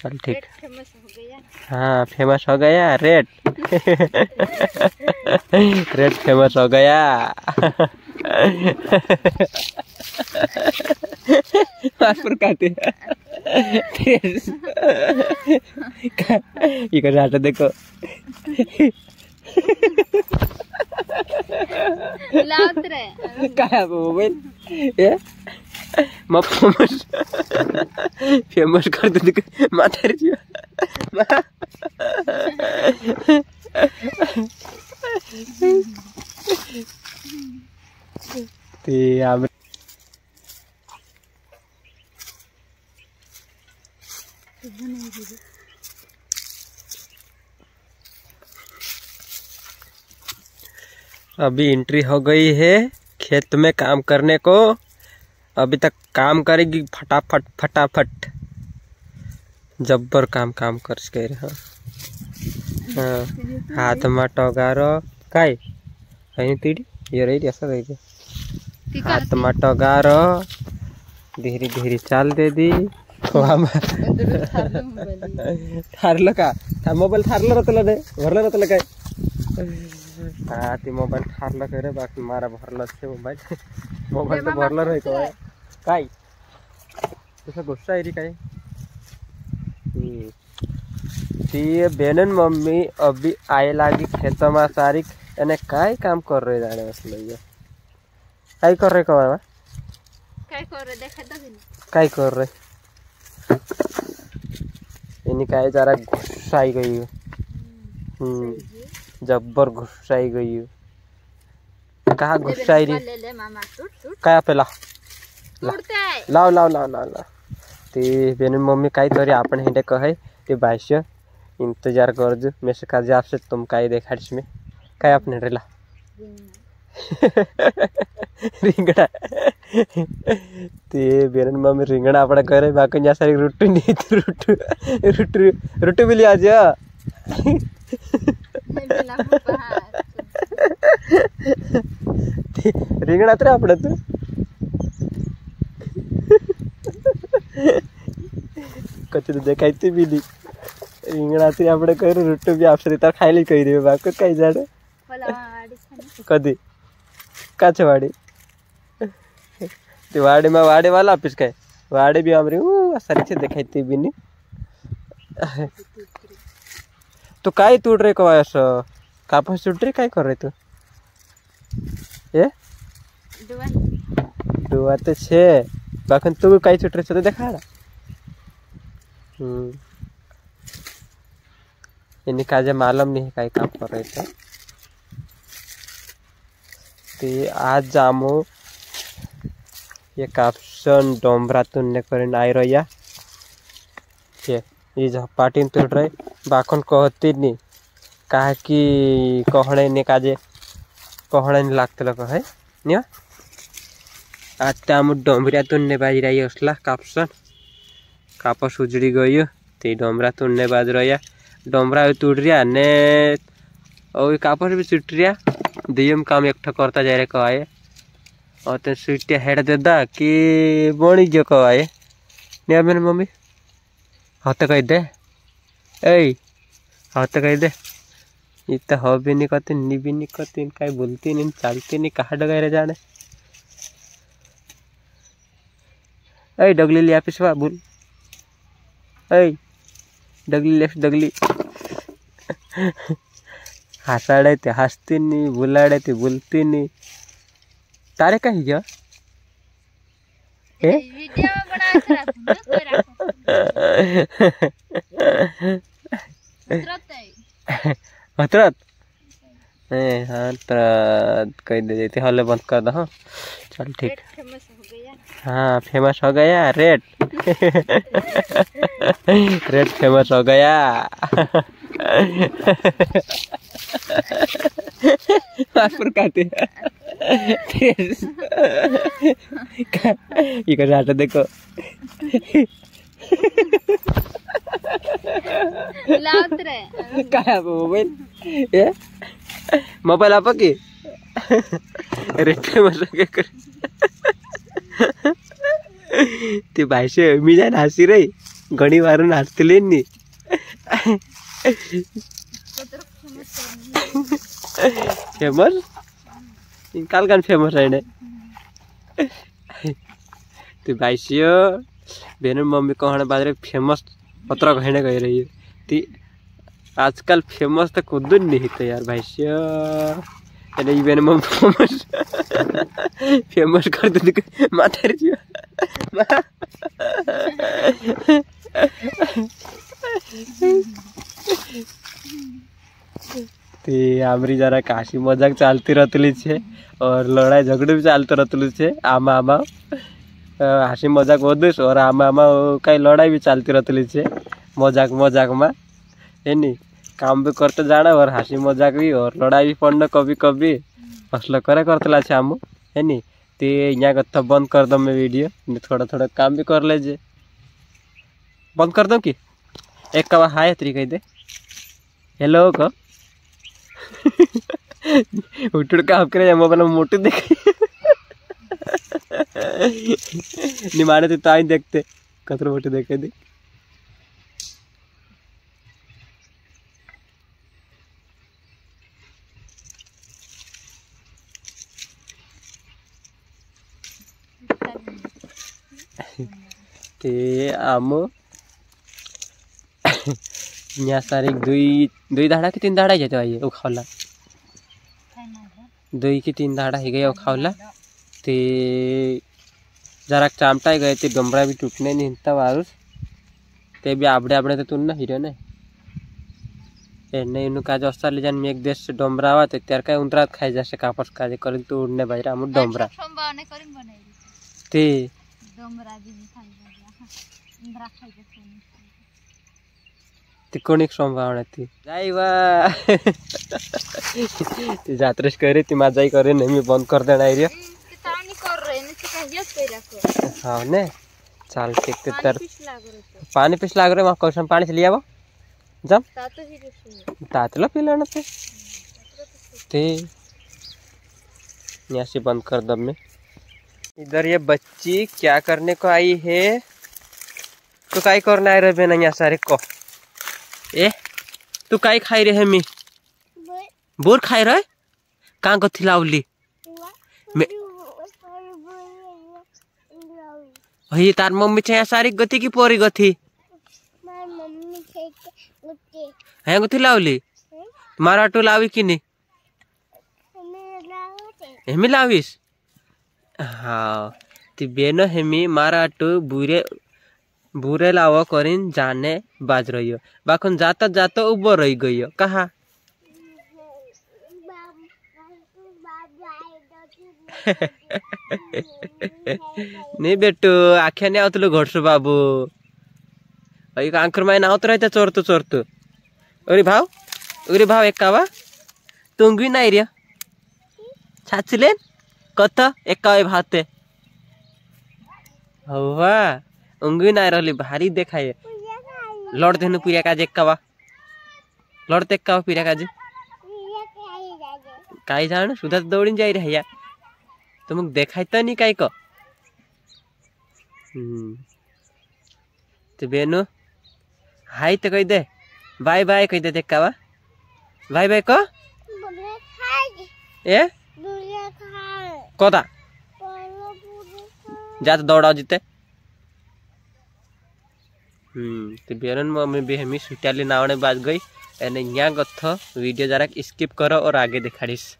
चल ठीक। हाँ फेमस हो गया रेड। रेड फेमस हो गया। पर कहते इधर आटा देखो। क्या मोबाइल ये मैं फेमस फेमस कर दे माता रे जी ते आप अभी एंट्री हो गई है खेत में काम करने को। अभी तक काम करेगी फटाफट फटाफट जब्बर काम काम कर रहे। हाँ हाथ में टगारो काय है तीड़ी ये रही ऐसा रही हाथ में टगारो धीरे धीरे चाल दे दी। थारलो का था मोबाइल थारलो रतला दे भरला रतला काय हाँ ती मोबाइल थारला करे बाकी मारा भरला छे मोबाइल मोबाइल तो भरला रही तो काय तुझा गुस्सा है री काय ती बेनन मम्मी अभी आए लागी खेत में सारी एने काय काम कर रहे जाने असले ये काय कर रहे कवा काय कर रहे देखा तो काय कर रहे इन्हीं काय जरा गुस्साई गई जब्बर गुस्साई गई कहा गुस्साई री काय पेला लाव लाव लाव लाव लाव ते बेन मम्मी काय तरी आपण हेंडे कहे ते भाष्य इंतजार कर जो मैं से काजे आपसे तुम काय देखाड़ीस में काय आपने रेला रिंगड़ा ते बेन मम्मी रिंगड़ा अपना करे बाकी जा सारी रुट्टू नहीं रुट्टू रुट्टू रुट्टू मिली आज रिंगड़ा तेरे अपने तू कच्चे तो देखाई थी भी नहीं रिंगड़ा तेरे अपने करे रुट्टू भी आपसे रिता खाई ली कही रही बाकी कहीं जाने कदी काचे वाड़ी ते वाड़ी में वाड़ी वाला ऑफिस का वाड़ी भी हमारी सारी से दिखाई थी भी नहीं तो काय तोड़ रहे कवा ऐसा कापस टूट रही काय कर रहे तू ये दुआ तो छे बाकी तू काय टूट रहे तो देखा रहा इन्हीं काजे मालूम नहीं काय काम कर रहे थे ते आज जामो ये कापसन डोंबरा तुन्ने करें आई रहा ये झपाटी तोड़ रहे बाखन कहती नहीं कहा कि कहने ने काजे कहने नहीं लागते लोग है निया आज ताम डोंबरा तुन्ने बाज रही असला कापसन कापस उजड़ी गई ते डोंबरा तुन्ने बाज रहा डोंबरा तोड़ रहा ने और कापस भी छुट रहा दियम काम एक करता जा रहे कवाए और तो स्वीट हेड दे दा कि बणी जो कवाए नहीं मेरे मम्मी हाथ कह दे ए हाथ कह दे ये तो हो भी नहीं कहते नी भी नहीं कहते कहीं बोलती नहीं चलती नहीं कहाँ डगा रहे जाने ए डगली लिया पिछवा बोल ए डगली लेफ्ट डगली हंसाड़े थे हंसती नहीं बुलाड़े थे बोलती नहीं तारे कहीं जा हतरत हाँ कह दे देते हले बंद कर दो। चल ठीक। हाँ फेमस हो गया रेड। रेड फेमस हो गया। पर कहते इधर आटा देखो। क्या मोबाइल ये मोबाइल आप की रेड फेमस हो गया ते भाई से मी जान हसी रही गणी मारू नाचते नी फेमस काल कान फेमस है तो भाइसियो बेन मम्मी कहने बाद फेमस पत्र कहने कह रही है ती आजकल फेमस तो खुद नहीं तो यार भाइसियो नहीं बेन मम्मी फेमस फेमस कर दे माता रे आमरी जरा काशी मजाक चलती रहती छे और लड़ाई झगड़े भी चलते रहती छे आमा आमा हासी मजाक होदुस और आमा आमा कई लड़ाई भी चलती रहती छे मजाक मजाक में है नी काम भी करते जाना और हासी मजाक भी और लड़ाई भी पड़ना कभी कभी हौसला करे करते छे आमू है नी ते यहाँ कथा बंद कर दो मैं वीडियो थोड़ा थोड़ा काम भी कर लेजे बंद कर दो कि एक का हाय तरी कह दे हेलो को उठ काम करे मोबाइल में मोटी देख निमाने तो ताई देखते कतरो मोटी देखे दे ते आम यहाँ सारी दुई दुई दाड़ा की तीन दाड़ा जाते भाई वो खावला दुई की तीन दाड़ा ही गए वो खावला ते जरा चामटा गए थे डोमरा भी टूटने नहीं हिंता वारुस ते भी आपड़े आपड़े तो तुन ना हीरो ने नहीं इनु काज अस्ता ले जान में एक देश से डोमरा आवा ते त्यार का उंतरा खाई जासे कापस काज करिन तो उड़ने बाजरा हम डोमरा संभावना करिन बनाई ते डोमरा भी खाई जासे उंतरा खाई जासे ती कोणिक संभावना थी जाईवा ती जात्रेश करे ती माझाई करे नेहमी बंद कर देना एरिया ते ताणी कर रहे ने ते कायच पेरा कर हां ने चाल ठीक ते तर पानी पिस लाग रे मा क्वेश्चन पानी से लिया वो जब तातो ही रुसु तातला पिलाना ते यहाँ से बंद कर दब में इधर ये बच्ची क्या करने को आई है तो काय करना है रे बेना यहाँ सारे को ए तू काय खाई रहे मी बोर खाई रहे कहाँ को थिलावली मैं वही तार मम्मी छे सारी गति की पोरी गति है गति लावली मारा टू लावी कि नहीं हेमी लाविस हाँ ती बेनो हेमी मारा टू बुरे बुरे लाव करीन जाने बाज रही हो बाखन जाता जाता उबर रही गई हो कहा नहीं बेटू आख्या नहीं आवतलो घोड़सु बाबू अई आंकर माय नावत रहते चोरतू चोरतू अरे भाव एक कावा तुंगी नहीं रे छाछलेन कत एक कावे भाते हवा उंगी नहीं रहली भारी देखाए लड़ देनु पिया काज एक कावा लड़ते एक कावा पिया काज काई जान सुधा दौड़ी जाई रे या तुम देखाई तो नहीं काई को तो बेनु हाय तो कह दे बाय बाय कह दे कावा बाय बाय को ए कोदा जा तो दौड़ा जीते तो बेरन मम्मी भी हमी सुटाली नावने बाज गई एने यहाँ गथ वीडियो जरा स्किप करो और आगे दिखाड़ीस।